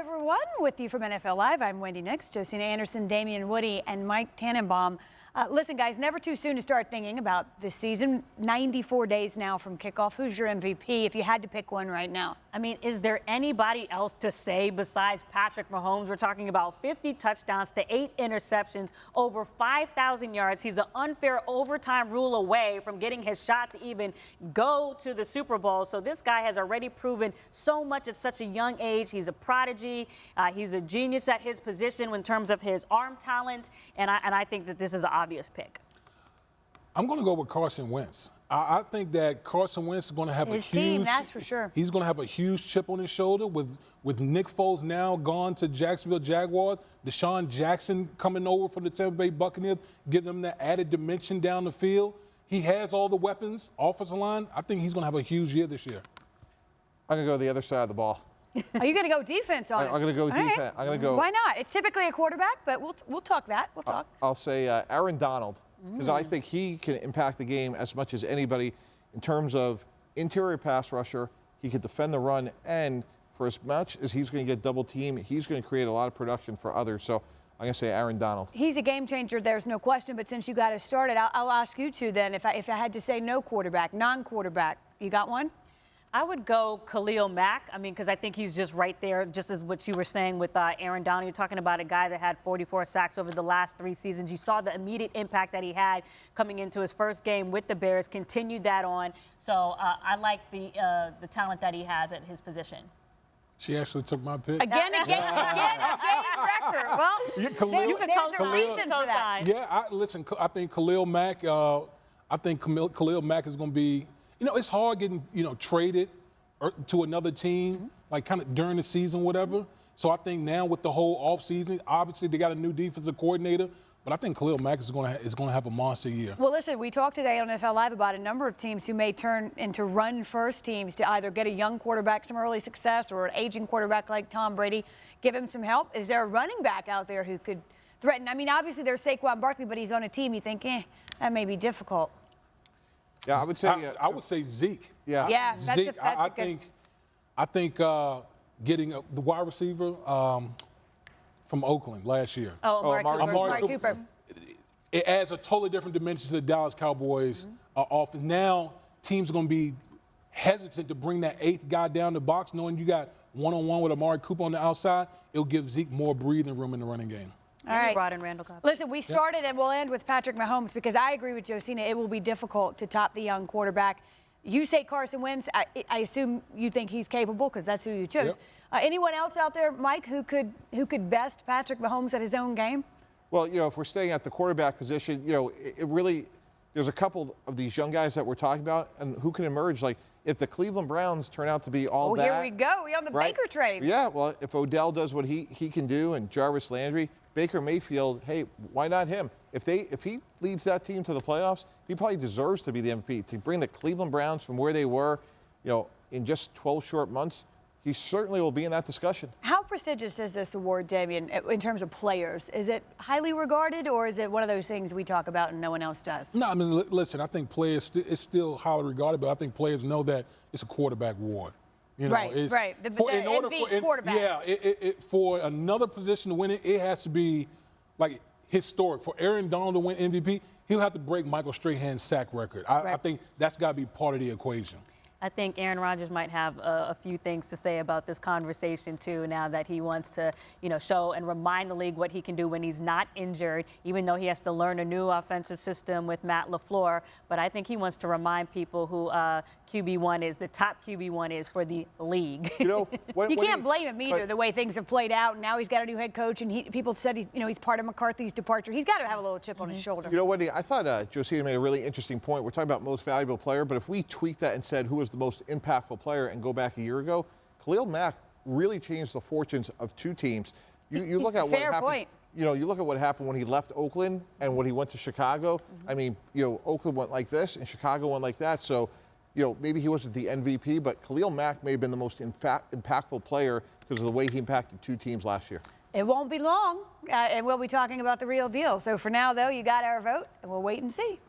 everyone. With you from NFL Live, I'm Wendy Nix, Josina Anderson, Damien Woody, and Mike Tannenbaum. Listen, guys, never too soon to start thinking about this season. 94 days now from kickoff. Who's your MVP if you had to pick one right now? I mean, is there anybody else to say besides Patrick Mahomes? We're talking about 50 touchdowns to 8 interceptions, over 5,000 yards. He's an unfair overtime rule away from getting his shot to even go to the Super Bowl. So this guy has already proven so much at such a young age. He's a prodigy. He's a genius at his position in terms of his arm talent. And I think that this is an obvious pick. I'm going to go with Carson Wentz. I think that Carson Wentz is going to have his team, that's for sure. He's going to have a huge chip on his shoulder with Nick Foles now gone to Jacksonville Jaguars, Deshaun Jackson coming over from the Tampa Bay Buccaneers, giving them that added dimension down the field. He has all the weapons, offensive line. I think he's going to have a huge year this year. I'm going to go to the other side of the ball. Are you going to go defense on it? I'm going to go defense. Right. I'm going to go. Why not? It's typically a quarterback, but we'll talk that. We'll talk. I'll say Aaron Donald, because I think he can impact the game as much as anybody in terms of interior pass rusher. He can defend the run, and for as much as he's going to get double teamed, he's going to create a lot of production for others. So I'm going to say Aaron Donald. He's a game changer, there's no question. But since you got us started, I'll ask you two then. If I had to say no quarterback, non-quarterback, you got one? I would go Khalil Mack. I mean, because I think he's just right there, just as what you were saying with Aaron Donald. You're talking about a guy that had 44 sacks over the last 3 seasons. You saw the immediate impact that he had coming into his first game with the Bears, continued that on. So I like the talent that he has at his position. She actually took my pick. Again, a game record. Well, there's a reason for that. Yeah, listen, I think Khalil Mack, Khalil Mack is going to be, it's hard getting, traded to another team, like kind of during the season, whatever. So I think now with the whole offseason, obviously they got a new defensive coordinator, but I think Khalil Mack is going to have a monster year. Well, listen, we talked today on NFL Live about a number of teams who may turn into run-first teams to either get a young quarterback some early success or an aging quarterback like Tom Brady, give him some help. Is there a running back out there who could threaten? I mean, obviously there's Saquon Barkley, but he's on a team you think, that may be difficult. Yeah, I would say I would say Zeke. Yeah, yeah, Zeke. I think getting the wide receiver from Oakland last year. Amari Cooper. It adds a totally different dimension to the Dallas Cowboys offense. Now teams are going to be hesitant to bring that 8th guy down the box, knowing you got one-on-one with Amari Cooper on the outside. It'll give Zeke more breathing room in the running game. All right. Rod and Randall Cobb. Listen, we started and we'll end with Patrick Mahomes because I agree with Josina. It will be difficult to top the young quarterback. You say Carson Wentz. I assume you think he's capable because that's who you chose. Yep. Anyone else out there, Mike, who could best Patrick Mahomes at his own game? Well, if we're staying at the quarterback position, it really there's a couple of these young guys that we're talking about and who can emerge. Like if the Cleveland Browns turn out to be all that. Oh, here we go. We're on the Baker trade. Yeah, well, if Odell does what he can do and Jarvis Landry, Baker Mayfield, hey, why not him? If he leads that team to the playoffs, he probably deserves to be the MVP. To bring the Cleveland Browns from where they were, in just 12 short months, he certainly will be in that discussion. How prestigious is this award, Damien, in terms of players? Is it highly regarded, or is it one of those things we talk about and no one else does? No, I mean, listen, I think players, it's still highly regarded, but I think players know that it's a quarterback award. Right. The MVP quarterback. Yeah, for another position to win it, it has to be like historic. For Aaron Donald to win MVP, he'll have to break Michael Strahan's sack record. I think that's got to be part of the equation. I think Aaron Rodgers might have a few things to say about this conversation, too, now that he wants to, show and remind the league what he can do when he's not injured, even though he has to learn a new offensive system with Matt LaFleur. But I think he wants to remind people who QB1 is, the top QB1 is for the league. You can't blame him either, the way things have played out. And now he's got a new head coach, and people said he's part of McCarthy's departure. He's got to have a little chip on his shoulder. Wendy, I thought Josina made a really interesting point. We're talking about most valuable player, but if we tweak that and said who was the most impactful player and go back a year ago, Khalil Mack really changed the fortunes of 2 teams. You look at what happened. Point. You look at what happened when he left Oakland and when he went to Chicago. I mean, Oakland went like this and Chicago went like that. So, maybe he wasn't the MVP, but Khalil Mack may have been the most impactful player because of the way he impacted 2 teams last year. It won't be long, and we'll be talking about the real deal. So for now, though, you got our vote, and we'll wait and see.